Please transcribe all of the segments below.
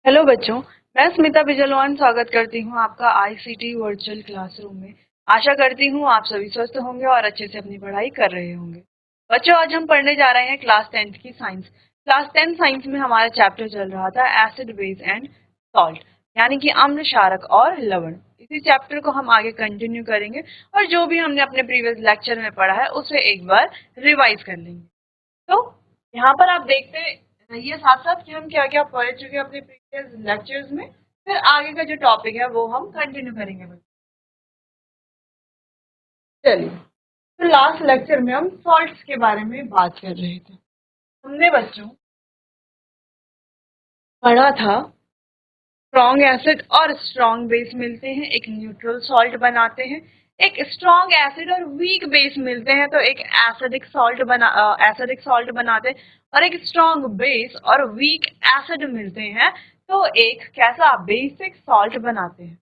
Hello बच्चों, मैं स्मिता बिजलवान स्वागत करती हूँ आपका आईसीटी वर्चुअल क्लासरूम में। आशा करती हूँ आप सभी स्वस्थ होंगे और अच्छे से अपनी पढ़ाई कर रहे होंगे। बच्चों, आज हम पढ़ने जा रहे हैं क्लास 10th की साइंस। क्लास 10 साइंस में हमारा चैप्टर चल रहा था एसिड बेस एंड सॉल्ट, यानी कि अम्ल क्षारक और लवण। इसी चैप्टर को हम आगे कंटिन्यू करेंगे और जो भी हमने अपने प्रीवियस लेक्चर में पढ़ा है उसे एक बार रिवाइज कर लेंगे। तो यहाँ पर आप देखते रहिए साथ साथ कि हम क्या क्या पढ़ चुके हैं अपने प्रीवियस लेक्चर्स में। फिर आगे का जो टॉपिक है वो हम कंटिन्यू करेंगे बच्चों। चलिए, तो लास्ट लेक्चर में हम सॉल्ट्स के बारे में बात कर रहे थे। हमने बच्चों पढ़ा था स्ट्रॉन्ग एसिड और स्ट्रॉन्ग बेस मिलते हैं, एक न्यूट्रल सॉल्ट बनाते हैं। एक स्ट्रॉन्ग एसिड और वीक बेस मिलते हैं तो एक एसिडिक सॉल्ट बनाते हैं। और एक स्ट्रॉन्ग बेस और वीक एसिड मिलते हैं तो एक कैसा बेसिक सॉल्ट बनाते हैं।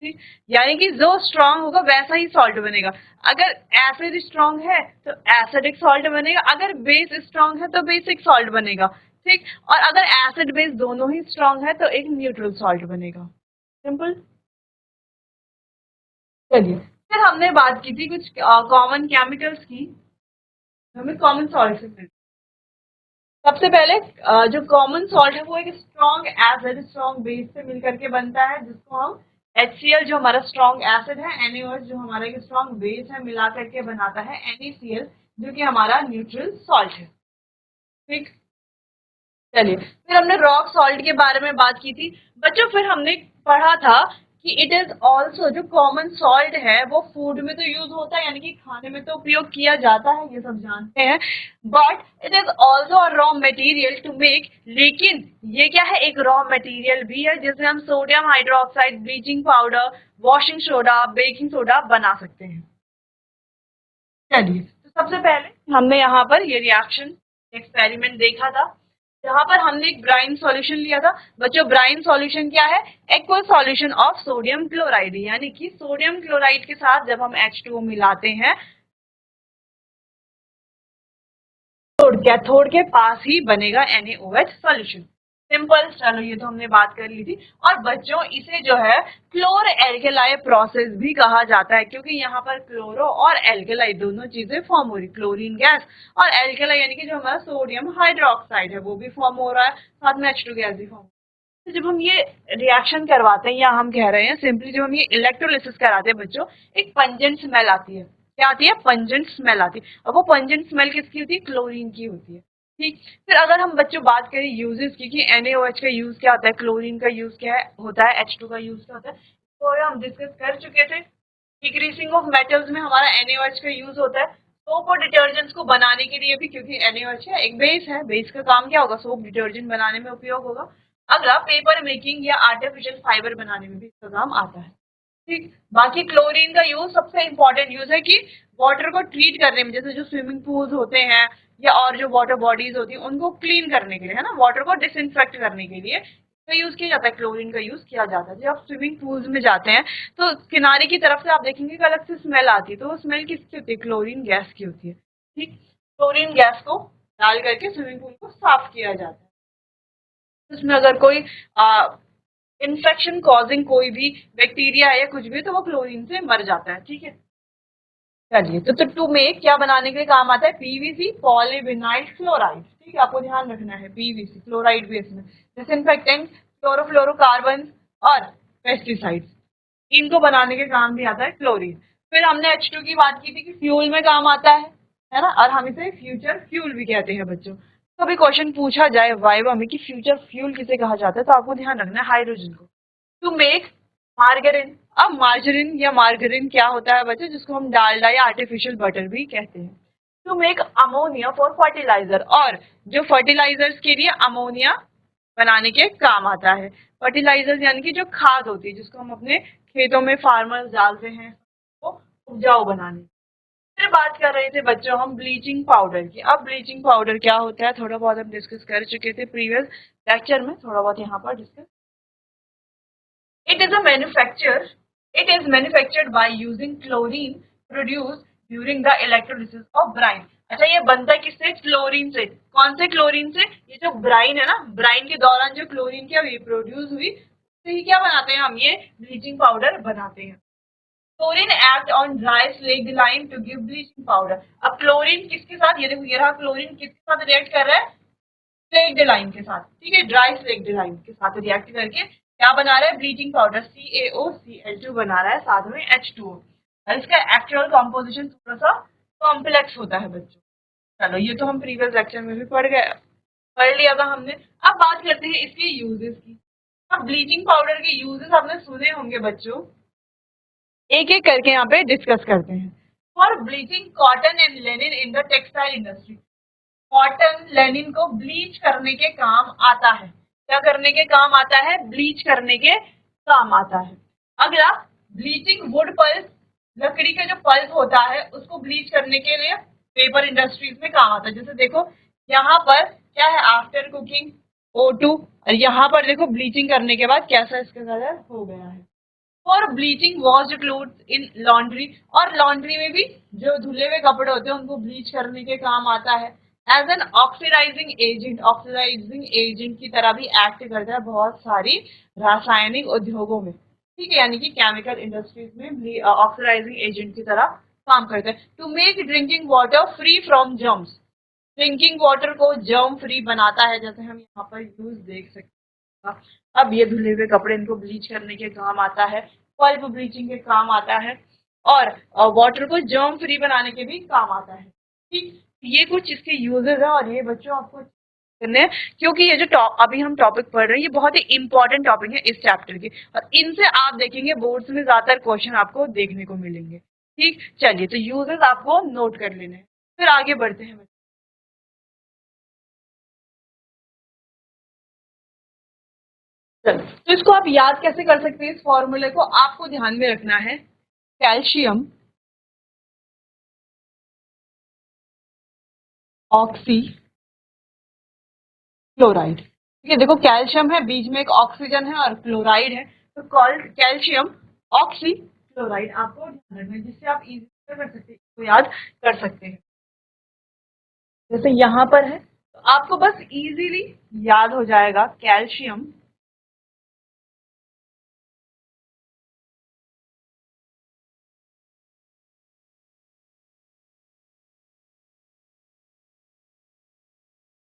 ठीक? यानी कि जो स्ट्रॉन्ग होगा वैसा ही सॉल्ट बनेगा। अगर एसिड स्ट्रॉन्ग है तो एसिडिक सॉल्ट बनेगा, अगर बेस स्ट्रॉन्ग है तो बेसिक सॉल्ट बनेगा। ठीक, और अगर एसिड बेस दोनों ही स्ट्रॉन्ग है तो एक न्यूट्रल सॉल्ट बनेगा। सिंपल। चलिए, फिर हमने बात की थी कुछ कॉमन केमिकल्स की, हमें कॉमन सॉल्ट से मिलते। सबसे पहले जो कॉमन सॉल्ट है वो एक स्ट्रॉन्ग एसिड स्ट्रॉन्ग बेस से मिलकर के बनता है, जिसको हम HCl जो हमारा स्ट्रॉन्ग एसिड है, NaOH जो हमारा एक स्ट्रॉन्ग बेस है, मिला करके बनाता है NaCl जो कि हमारा न्यूट्रल सॉल्ट है। ठीक, चलिए, फिर हमने रॉक सॉल्ट के बारे में बात की थी बच्चों। फिर हमने पढ़ा था कि इट इज ऑल्सो जो कॉमन सॉल्ट है वो फूड में तो यूज होता है, यानी कि खाने में तो उपयोग किया जाता है, ये सब जानते हैं। But it is also a raw material to make, लेकिन ये क्या है, एक रॉ मटेरियल भी है जिसमें हम sodium hydroxide, bleaching powder, washing soda, baking soda बना सकते हैं। चलिए, तो सबसे पहले हमने यहाँ पर ये रिएक्शन एक्सपेरिमेंट देखा था, जहाँ पर हमने एक ब्राइन सॉल्यूशन लिया था। बच्चों, ब्राइन सॉल्यूशन क्या है? Aqueous solution of sodium chloride, यानी कि सोडियम क्लोराइड के साथ जब हम H2O मिलाते हैं तो कैथोड के पास ही बनेगा NaOH सॉल्यूशन। सिंपल। चलो, ये तो हमने बात कर ली थी। और बच्चों, इसे जो है क्लोर एल्केलाई प्रोसेस भी कहा जाता है, क्योंकि यहाँ पर क्लोरो और एल्केलाई दोनों चीजें फॉर्म हो रही, क्लोरीन गैस और एल्केलाई यानी कि जो हमारा सोडियम हाइड्रोक्साइड है वो भी फॉर्म हो रहा है, साथ में H2 गैस भी फॉर्म। तो जब हम ये रिएक्शन करवाते हैं, या हम कह रहे हैं सिंपली जब हम ये इलेक्ट्रोलिसिस कराते हैं बच्चों, एक पंजेंट स्मेल आती है। क्या आती है? पंजेंट स्मेल आती है। और वो पंजेंट स्मेल किसकी होती है? क्लोरीन की होती है। ठीक, फिर अगर हम बच्चों बात करें यूजेस की कि NaOH का यूज क्या होता है, क्लोरीन का यूज क्या है होता है, H2 का यूज क्या होता है, तो हम डिस्कस कर चुके थे। डिक्रीजिंग ऑफ मेटल्स में हमारा NaOH का यूज होता है सोप और डिटर्जेंट्स को बनाने के लिए भी, क्योंकि NaOH है एक बेस है, बेस का काम क्या होगा? सोप डिटर्जेंट बनाने में उपयोग होगा। अगला, पेपर मेकिंग या आर्टिफिशियल फाइबर बनाने में भी इसका काम आता है। ठीक, बाकी क्लोरीन का यूज सबसे इंपॉर्टेंट यूज है कि वाटर को ट्रीट करने में, जैसे जो स्विमिंग पूल्स होते हैं या और जो वाटर बॉडीज होती है उनको क्लीन करने के लिए, है ना, वाटर को डिसइंफेक्ट करने के लिए का यूज किया जाता है, क्लोरीन का यूज किया जाता है। जब आप स्विमिंग पूल्स में जाते हैं तो किनारे की तरफ से आप देखेंगे कि अलग से स्मेल आती है, तो वो स्मेल किसकी होती है? क्लोरीन गैस की होती है। ठीक, क्लोरीन गैस को डाल करके स्विमिंग पूल को साफ किया जाता है। उसमें अगर कोई इन्फेक्शन कॉजिंग कोई भी बैक्टीरिया है या कुछ भी, तो वो क्लोरीन से मर जाता है। ठीक है, चलिए, तो टू मेक क्या बनाने के लिए काम आता है? PVC, polyvinyl chloride. ठीक है, आपको ध्यान रखना है, PVC क्लोराइड भी इसमें, डिसइंफेक्टेंट, क्लोरोफ्लोरोकार्बन और पेस्टिसाइड्स, इनको बनाने के काम भी आता है क्लोरीन। फिर हमने H2 की बात की थी कि फ्यूल में काम आता है ना, और हम इसे फ्यूचर फ्यूल भी कहते हैं बच्चों। कभी क्वेश्चन पूछा जाए वाइवा में कि फ्यूचर फ्यूल किसे कहा जाता है, तो आपको ध्यान रखना है हाइड्रोजन को। To make margarine. अब मार्जरीन या मार्गरीन क्या होता है बच्चों? जिसको हम डालडा या आर्टिफिशियल बटर भी कहते हैं। To make ammonia for fertiliser, और जो फर्टिलाइजर्स के लिए अमोनिया बनाने के काम आता है। फर्टिलाइजर्स यानी कि जो खाद होती है जिसको हम अपने खेतों में फार्मर्स डालते हैं वो उपजाऊ बनाने। फिर बात कर रहे थे बच्चों हम ब्लीचिंग पाउडर की। अब ब्लीचिंग पाउडर क्या होता है थोड़ा बहुत हम डिस्कस कर चुके थे प्रीवियस लेक्चर में, थोड़ा बहुत यहाँ पर discuss. It is a manufacture. It is manufactured by using chlorine produced during the electrolysis of brine. अच्छा, ये बनता है किससे? क्लोरीन से। कौन से क्लोरीन से? ये जो ब्राइन है ना, ब्राइन के दौरान जो क्लोरीन क्या हुई, प्रोड्यूस हुई, तो ये क्या बनाते हैं हम? ये ब्लीचिंग पाउडर बनाते हैं। Chlorine act on dry slaked lime to give bleaching powder. अब क्लोरीन किसके साथ, ये देखो ये रहा क्लोरीन, किसके साथ रिएक्ट कर रहा है? स्लेक्ड लाइम के साथ, ठीक है, ड्राई स्लेक्ड लाइम के साथ रिएक्ट करके क्या बना रहा है? ब्लीचिंग पाउडर, CaOCl2 बना रहा है, साथ में H2O। और इसका एक्चुअल कॉम्पोजिशन थोड़ा सा कॉम्प्लेक्स होता है बच्चों। चलो, ये तो हम प्रीवियस लेक्चर में भी पढ़ लिया था हमने। अब बात करते हैं इसके यूजेस की। अब ब्लीचिंग पाउडर के यूजेस आपने सुने होंगे बच्चों, एक एक करके यहाँ पे डिस्कस करते हैं। For bleaching cotton and Lenin in the textile industry. Cotton Lenin को ब्लीच करने के काम आता है। क्या करने के काम आता है? ब्लीच करने के काम आता है। अगला, ब्लीचिंग वुड पल्प, लकड़ी का जो पल्प होता है उसको ब्लीच करने के लिए पेपर इंडस्ट्रीज में काम आता है। जैसे देखो यहाँ पर क्या है? आफ्टर कुकिंग O2, और यहाँ पर देखो ब्लीचिंग करने के बाद कैसा इसका कलर हो गया है। For bleaching washed clothes in laundry, और लॉन्ड्री में भी जो धुले हुए कपड़े होते हैं उनको ब्लीच करने के काम आता है। As an oxidising agent, oxidising agent की तरह भी एक्ट करता है बहुत सारी रासायनिक उद्योगों में, ठीक है, यानी कि केमिकल इंडस्ट्रीज में ऑक्सीडाइजिंग एजेंट की तरह काम करता है। To make drinking water free from germs, drinking water को जर्म फ्री बनाता है, जैसे हम यहाँ पर यूज देख सकते हैं। अब ये धुले हुए कपड़े, इनको ब्लीच करने के काम आता है, पल्प ब्लीचिंग के काम आता है, और वाटर को जर्म फ्री बनाने के भी काम आता है। ठीक, ये कुछ इसके यूजेस है, और ये बच्चों आपको करने हैं, क्योंकि ये जो अभी हम टॉपिक पढ़ रहे हैं ये बहुत ही इंपॉर्टेंट टॉपिक है इस चैप्टर के, और इनसे आप देखेंगे बोर्ड्स में ज्यादातर क्वेश्चन आपको देखने को मिलेंगे। ठीक, चलिए, तो यूजेस आपको नोट कर लेने हैं, फिर आगे बढ़ते हैं। चलो, तो इसको आप याद कैसे कर सकते हैं? इस फॉर्मूले को आपको ध्यान में रखना है। कैल्शियम ऑक्सी क्लोराइड, ठीक है, देखो कैल्शियम है, बीच में एक ऑक्सीजन है और क्लोराइड है, तो कॉल्ड कैल्शियम ऑक्सी क्लोराइड। आपको ध्यान रखना है, जिससे आप इजी कर सकते हैं, इसको याद कर सकते हैं। जैसे यहाँ पर है, तो आपको बस इजीली याद हो जाएगा कैल्शियम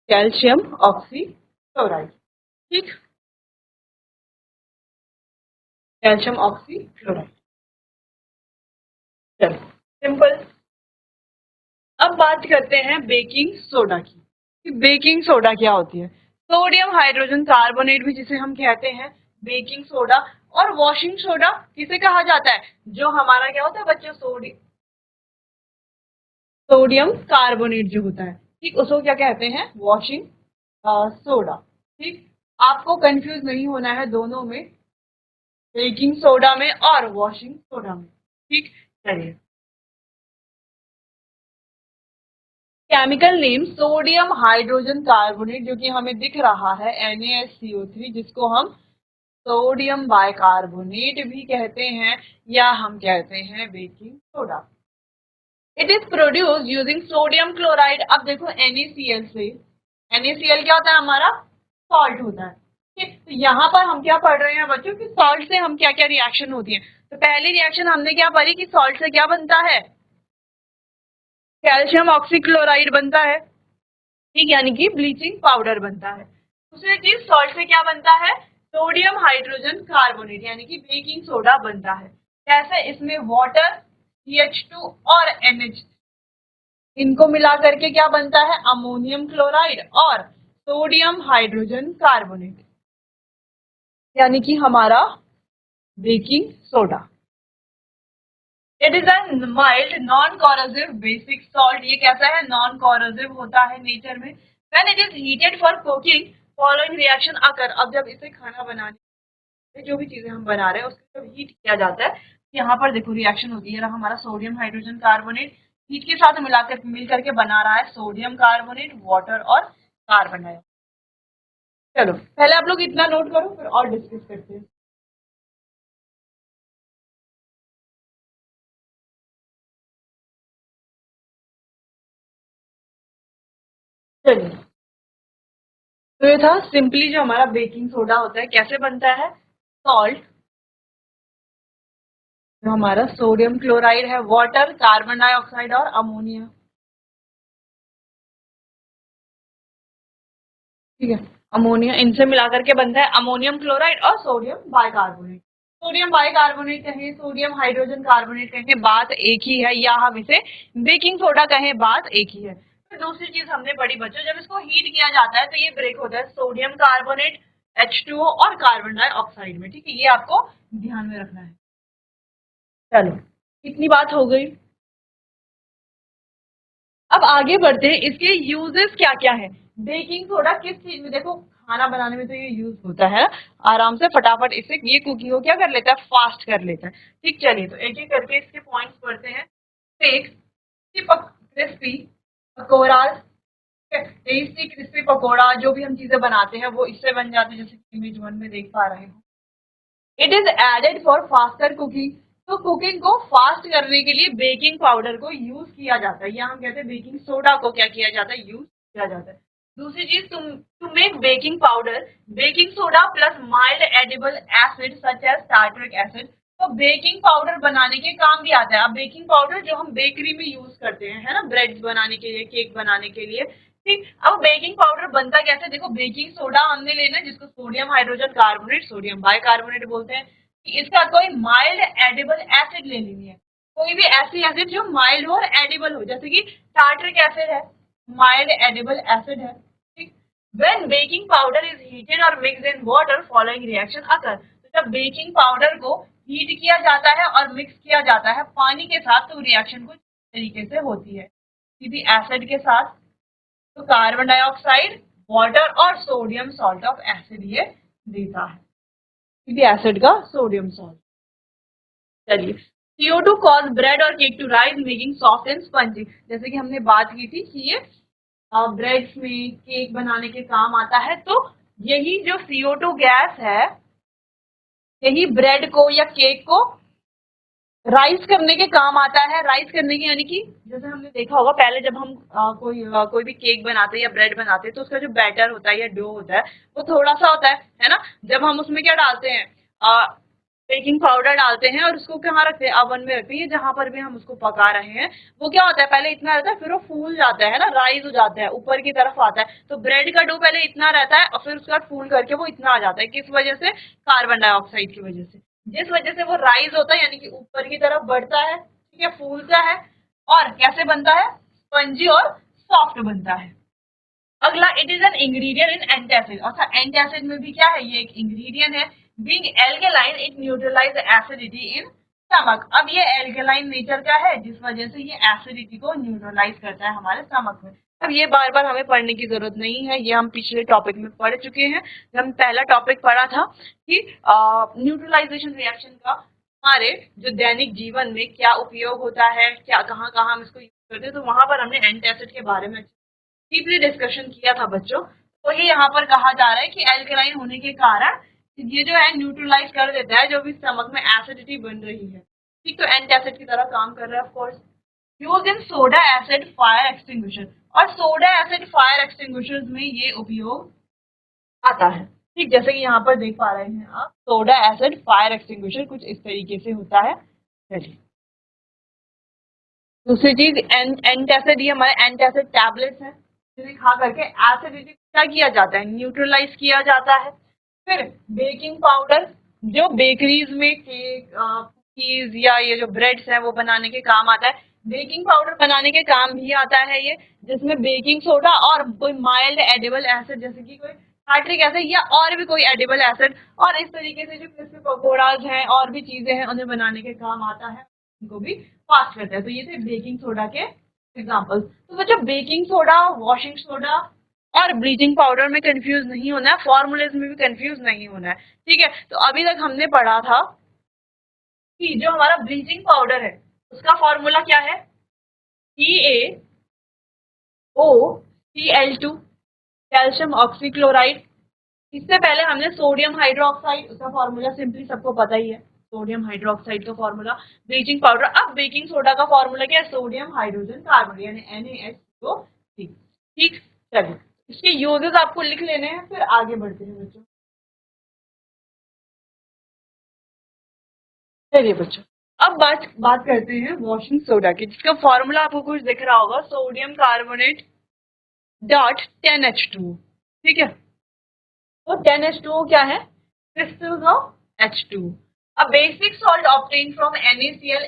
कैल्शियम ऑक्सी क्लोराइड। ठीक, कैल्शियम ऑक्सी क्लोराइड। चलो, सिंपल। अब बात करते हैं बेकिंग सोडा की, कि बेकिंग सोडा क्या होती है। सोडियम हाइड्रोजन कार्बोनेट भी जिसे हम कहते हैं बेकिंग सोडा, और वॉशिंग सोडा किसे कहा जाता है? जो हमारा क्या होता है बच्चों? सोडियम कार्बोनेट जो होता है, ठीक, उसको क्या कहते हैं? Washing soda. ठीक, आपको कंफ्यूज नहीं होना है दोनों में, बेकिंग सोडा में और वॉशिंग सोडा में। ठीक, चलिए, chemical name sodium hydrogen carbonate, जो कि हमें दिख रहा है NaSCO3, जिसको हम सोडियम बाइकार्बोनेट भी कहते हैं, या हम कहते हैं baking soda. It is produce using sodium chloride. अब देखो NaCl से, NaCl क्या होता है? हमारा सॉल्ट होता है। ठीक, तो यहाँ पर हम क्या पढ़ रहे हैं बच्चों कि सॉल्ट से हम क्या क्या रिएक्शन होती है। तो पहली रिएक्शन हमने क्या पढ़ी कि सॉल्ट से क्या बनता है? कैल्शियम ऑक्सीक्लोराइड बनता है, ठीक, यानी कि ब्लीचिंग पाउडर बनता है। दूसरी चीज, सॉल्ट से क्या बनता है? सोडियम हाइड्रोजन कार्बोनेट, यानी कि बेकिंग सोडा बनता है। कैसे? इसमें वाटर, CH2 और NH, इनको मिला करके क्या बनता है? अमोनियम क्लोराइड और सोडियम हाइड्रोजन कार्बोनेट, यानी कि हमारा baking soda. It is a mild non corrosive basic salt. ये कैसा है? नॉन कॉरोसिव होता है नेचर में। When it is heated for cooking following reaction अकर। अब जब इसे खाना बनाने, जो भी चीजें हम बना रहे हैं उसको जब हीट किया जाता है, यहाँ पर देखो रिएक्शन होती है, हमारा सोडियम हाइड्रोजन कार्बोनेट हीट के साथ मिल करके बना रहा है सोडियम कार्बोनेट, वाटर और कार्बन डाइऑक्साइड। चलो, पहले आप लोग इतना नोट करो, फिर और डिस्कस करते हैं। चलिए, तो ये था सिंपली जो हमारा बेकिंग सोडा होता है कैसे बनता है। सॉल्ट, जो हमारा सोडियम क्लोराइड है, वाटर, कार्बन डाइऑक्साइड और अमोनिया। ठीक है, अमोनिया, इनसे मिलाकर के बनता है अमोनियम क्लोराइड और सोडियम बाइकार्बोनेट। सोडियम बाइकार्बोनेट कहें, सोडियम हाइड्रोजन कार्बोनेट कहें, बात एक ही है, या हम इसे बेकिंग सोडा कहें, बात एक ही है। फिर दूसरी चीज हमने पढ़ी बच्चों, जब इसको हीट किया जाता है तो ये ब्रेक होता है सोडियम कार्बोनेट, H2O और कार्बन डाइऑक्साइड में। ठीक है, ये आपको ध्यान में रखना है। चलो, इतनी बात हो गई। अब आगे बढ़ते हैं, इसके यूजेस क्या क्या है। बेकिंग सोडा किस चीज में, देखो खाना बनाने में तो ये यूज होता है, आराम से फटाफट इससे ये कुकिंग को क्या कर लेता है, फास्ट कर लेता है। ठीक, चलिए तो एक एक करके इसके पॉइंट्स पढ़ते हैं। स्टेक्स, crispy pakodas, tasty crispy pakoda, जो भी हम चीजें बनाते हैं वो इससे बन जाते हैं, जैसे इमेज 1 में देख पा रहे हो। It is added for faster cooking, तो कुकिंग को फास्ट करने के लिए बेकिंग पाउडर को यूज किया जाता है, या हम कहते हैं बेकिंग सोडा को क्या किया जाता है, यूज किया जाता है। दूसरी चीज, to make baking powder, baking soda plus mild edible acid such as tartaric acid, तो बेकिंग पाउडर बनाने के काम भी आता है। अब बेकिंग पाउडर जो हम बेकरी में यूज करते हैं, है ना, ब्रेड बनाने के लिए, केक बनाने के लिए। ठीक, अब बेकिंग पाउडर बनता कैसे, देखो बेकिंग सोडा हमने लेना है, जिसको sodium hydrogen carbonate, sodium bicarbonate बोलते हैं। इसका कोई माइल्ड एडिबल एसिड ले लेनी है, कोई भी ऐसी एसिड जो माइल्ड हो और एडिबल हो, जैसे कि टार्टरिक एसिड है, माइल्ड एडिबल एसिड है। ठीक, when baking powder is heated और mixed in water following reaction occur, तो जब बेकिंग पाउडर को हीट किया जाता है और मिक्स किया जाता है पानी के साथ, तो रिएक्शन कुछ तरीके से होती है। किसी एसिड के साथ, तो कार्बन डाइऑक्साइड, वाटर और सोडियम सॉल्ट ऑफ एसिड ये देता है, किसी एसिड का सोडियम सॉल्ट। चलिए, CO2 कॉज ब्रेड और cake to rise making soft and spongy, जैसे कि हमने बात की थी कि ये ब्रेड्स में केक बनाने के काम आता है। तो यही जो CO2 गैस है, यही ब्रेड को या केक को राइस करने के काम आता है। राइस करने के यानी कि जैसे हमने देखा होगा पहले, जब हम कोई भी केक बनाते हैं या ब्रेड बनाते हैं, तो उसका जो बैटर होता है या डो होता है वो थोड़ा सा होता है ना। जब हम उसमें क्या डालते हैं, बेकिंग पाउडर डालते हैं और उसको कहाँ रखते हैं, अवन में रखते हैं, जहां पर भी हम उसको पका रहे हैं, वो क्या होता है, पहले इतना रहता है, फिर वो फूल जाता है ना, राइज हो जाता है, ऊपर की तरफ आता है। तो ब्रेड का डो पहले इतना रहता है और फिर उसके बाद फूल करके वो इतना आ जाता है, किस वजह से, कार्बन डाइऑक्साइड की वजह से। जिस वजह से वो राइज होता है, यानी कि ऊपर की तरफ बढ़ता है, ठीक है, फूलता है, और कैसे बनता है, स्पंजी और सॉफ्ट बनता है। अगला, it is an ingredient in antacid, अच्छा एंटासिड में भी क्या है, ये एक इंग्रेडिएंट है। Being alkaline it neutralise acidity in stomach, अब ये एल्केलाइन नेचर का है, जिस वजह से ये एसिडिटी को न्यूट्रलाइज करता है हमारे स्टमक में। अब ये बार बार हमें पढ़ने की जरूरत नहीं है, ये हम पिछले टॉपिक में पढ़ चुके हैं। हम पहला टॉपिक पढ़ा था कि न्यूट्रलाइजेशन रिएक्शन का हमारे जो दैनिक जीवन में क्या उपयोग होता है, क्या कहाँ कहाँ हम इसको यूज करते हैं, तो वहां पर हमने एंटासिड के बारे में डीपली डिस्कशन किया था बच्चों। तो ये यहाँ पर कहा जा रहा है कि एल्कलाइन होने के कारण ये जो है न्यूट्रलाइज कर देता है जो भी स्टमक में एसिडिटी बन रही है। ठीक, तो एंटासिड की तरह काम कर रहा है of course. Use in soda acid fire extinguisher, और सोडा एसिड फायर एक्सटिंग्विशर्स में ये उपयोग आता है। ठीक, जैसे कि यहाँ पर देख पा रहे हैं आप, सोडा एसिड फायर एक्सटिंग्विशर कुछ इस तरीके से होता है। चलिए, दूसरी चीज एंटासिड, ये हमारे एंटासिड टैबलेट्स हैं, जिन्हें खा करके एसिडिटी क्या किया जाता है, न्यूट्रलाइज किया जाता है। फिर बेकिंग पाउडर, जो बेकरीज में केक, कुकीज या ये जो ब्रेड्स हैं वो बनाने के काम आता है। बेकिंग पाउडर बनाने के काम भी आता है ये, जिसमें बेकिंग सोडा और कोई माइल्ड एडिबल एसिड, जैसे कि कोई नाइट्रिक एसिड या और भी कोई एडिबल एसिड, और इस तरीके से जो क्रिस्पी पकौड़ाज हैं और भी चीजें हैं उन्हें बनाने के काम आता है, उनको भी फास्ट करता है। तो ये थे बेकिंग सोडा के एग्जाम्पल्स। तो बच्चों, बेकिंग सोडा, वॉशिंग सोडा और ब्लीचिंग पाउडर में कंफ्यूज नहीं होना है, फॉर्मूलेज में भी कंफ्यूज नहीं होना है। ठीक है, तो अभी तक हमने पढ़ा था कि जो हमारा ब्लीचिंग पाउडर है उसका फॉर्मूला क्या है, CaOCl2, कैल्शियम ऑक्सीक्लोराइड। इससे पहले हमने सोडियम हाइड्रोक्साइड, उसका फॉर्मूला सिंपली सबको पता ही है, सोडियम हाइड्रोक्साइड का फॉर्मूला। ब्लीचिंग पाउडर, अब बेकिंग सोडा का फॉर्मूला क्या है, सोडियम हाइड्रोजन कार्बोनेट यानी NaHCO3। ठीक, चलिए इसके यूजेस आपको लिख लेने हैं, फिर आगे बढ़ते हैं बच्चों। चलिए बच्चों, अब बात करते हैं वॉशिंग सोडा की, जिसका फॉर्मूला आपको कुछ दिख रहा होगा, सोडियम कार्बोनेट डॉट 10H2। ठीक है, तो 10H2 क्या है? Crystals of H2। A basic salt obtain from NaCl।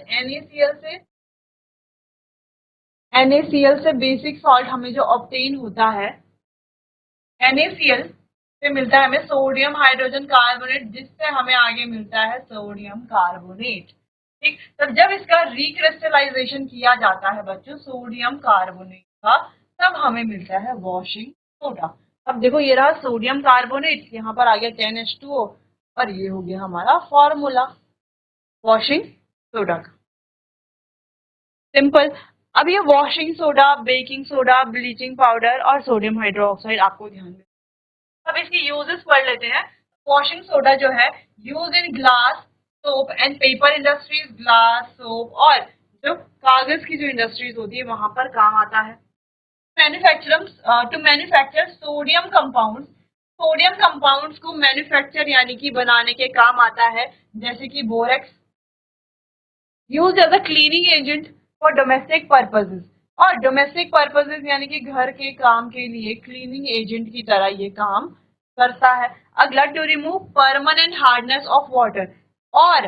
NaCl से बेसिक सॉल्ट हमें जो ऑब्टेन होता है, NaCl से मिलता है हमें सोडियम हाइड्रोजन कार्बोनेट, जिससे हमें आगे मिलता है सोडियम कार्बोनेट। ठीक, तब जब इसका रिक्रिस्टलाइजेशन किया जाता है बच्चों सोडियम कार्बोनेट का, तब हमें मिलता है वॉशिंग सोडा। अब देखो ये रहा सोडियम कार्बोनेट, यहाँ पर आ गया 10H2O, और ये हो गया हमारा फॉर्मूला वॉशिंग सोडा का। सिंपल। अब ये washing soda, baking soda, bleaching powder और सोडियम हाइड्रोक्साइड आपको ध्यान में। अब इसकी यूजेस पढ़ लेते हैं। वॉशिंग सोडा जो है use in glass, soap and paper industries, glass, soap और जो कागज की जो इंडस्ट्रीज होती है वहां पर काम आता है। To manufacture sodium compounds, sodium compounds को मैन्युफैक्चर यानी कि बनाने के काम आता है, जैसे कि borax. Use as a cleaning agent for domestic purposes, और डोमेस्टिक पर्पसेस यानी कि घर के काम के लिए क्लीनिंग एजेंट की तरह ये काम करता है। अगला, to remove permanent hardness of water, और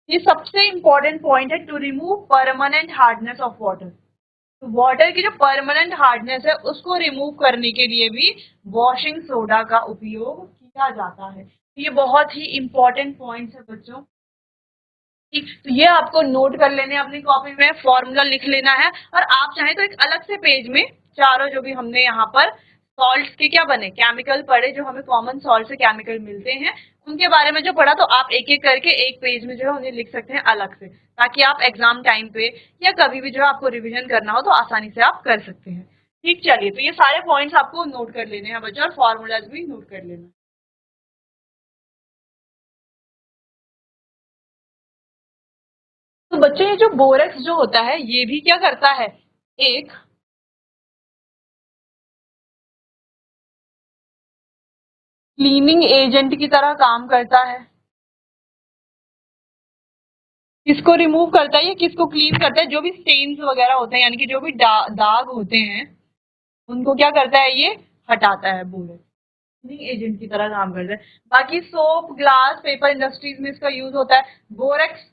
ये सबसे इंपॉर्टेंट पॉइंट है, to remove permanent hardness of water. तो वाटर की जो परमानेंट हार्डनेस है उसको रिमूव करने के लिए भी वॉशिंग सोडा का उपयोग किया जाता है। तो ये बहुत ही इंपॉर्टेंट पॉइंट्स है बच्चों। ठीक, तो ये आपको नोट कर लेने अपनी कॉपी में, फॉर्मूला लिख लेना है, और आप चाहें तो एक अलग से पेज में चारों जो भी हमने यहाँ पर सॉल्ट्स के क्या बने, केमिकल पढ़े, जो हमें कॉमन सॉल्ट से केमिकल मिलते हैं उनके बारे में जो पढ़ा, तो आप एक एक करके एक पेज में जो है उन्हें लिख सकते हैं अलग से, ताकि आप एग्जाम टाइम पे या कभी भी जो है आपको रिविजन करना हो तो आसानी से आप कर सकते हैं। ठीक, चलिए तो ये सारे पॉइंट्स आपको नोट कर लेने हैं बच्चों, और फॉर्मूलाज भी नोट कर लेना। तो बच्चों ये जो बोरेक्स जो होता है ये भी क्या करता है, एक क्लीनिंग एजेंट की तरह काम करता है। किसको रिमूव करता है, ये किसको क्लीन करता है, जो भी स्टेन्स वगैरह होते हैं यानी कि जो भी दाग होते हैं उनको क्या करता है, ये हटाता है, बोरेक्स क्लीनिंग एजेंट की तरह काम करता है। बाकी सोप, ग्लास, पेपर इंडस्ट्रीज में इसका यूज होता है। बोरेक्स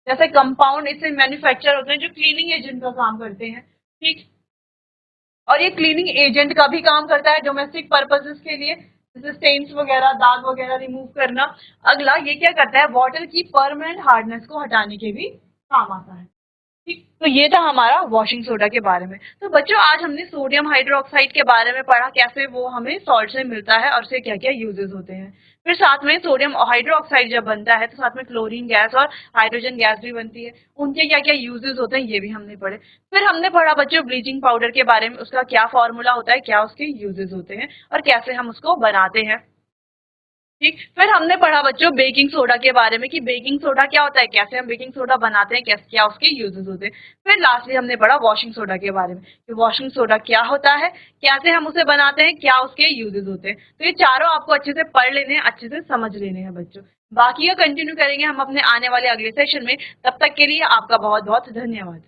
जैसे कंपाउंड इससे मैन्युफैक्चर होते हैं जो क्लीनिंग एजेंट का काम करते हैं। ठीक, और ये क्लीनिंग एजेंट का भी काम करता है डोमेस्टिक पर्पसेस के लिए, जैसे स्टेन्स वगैरह, दाग वगैरह रिमूव करना। अगला, ये क्या करता है, वाटर की परमानेंट हार्डनेस को हटाने के भी काम आता है। ठीक, तो ये था हमारा वॉशिंग सोडा के बारे में। तो बच्चों आज हमने सोडियम हाइड्रोक्साइड के बारे में पढ़ा, कैसे वो हमें सॉल्ट से मिलता है और उससे क्या क्या यूजेस होते हैं। फिर साथ में सोडियम हाइड्रोक्साइड जब बनता है तो साथ में क्लोरीन गैस और हाइड्रोजन गैस भी बनती है, उनके क्या क्या यूजेस होते हैं ये भी हमने पढ़े। फिर हमने पढ़ा बच्चों ब्लीचिंग पाउडर के बारे में, उसका क्या फॉर्मूला होता है, क्या उसके यूजेस होते हैं और कैसे हम उसको बनाते हैं। ठीक, फिर हमने पढ़ा बच्चों बेकिंग सोडा के बारे में कि बेकिंग सोडा क्या होता है, कैसे हम बेकिंग सोडा बनाते हैं, कैसे क्या उसके यूजेस होते हैं। फिर लास्टली हमने पढ़ा वॉशिंग सोडा के बारे में कि वॉशिंग सोडा क्या होता है, कैसे हम उसे बनाते हैं, क्या उसके यूजेस होते हैं। तो ये चारों आपको अच्छे से पढ़ लेने हैं, अच्छे से समझ लेने हैं बच्चों। बाकी का कंटिन्यू करेंगे हम अपने आने वाले अगले सेशन में। तब तक के लिए आपका बहुत बहुत धन्यवाद।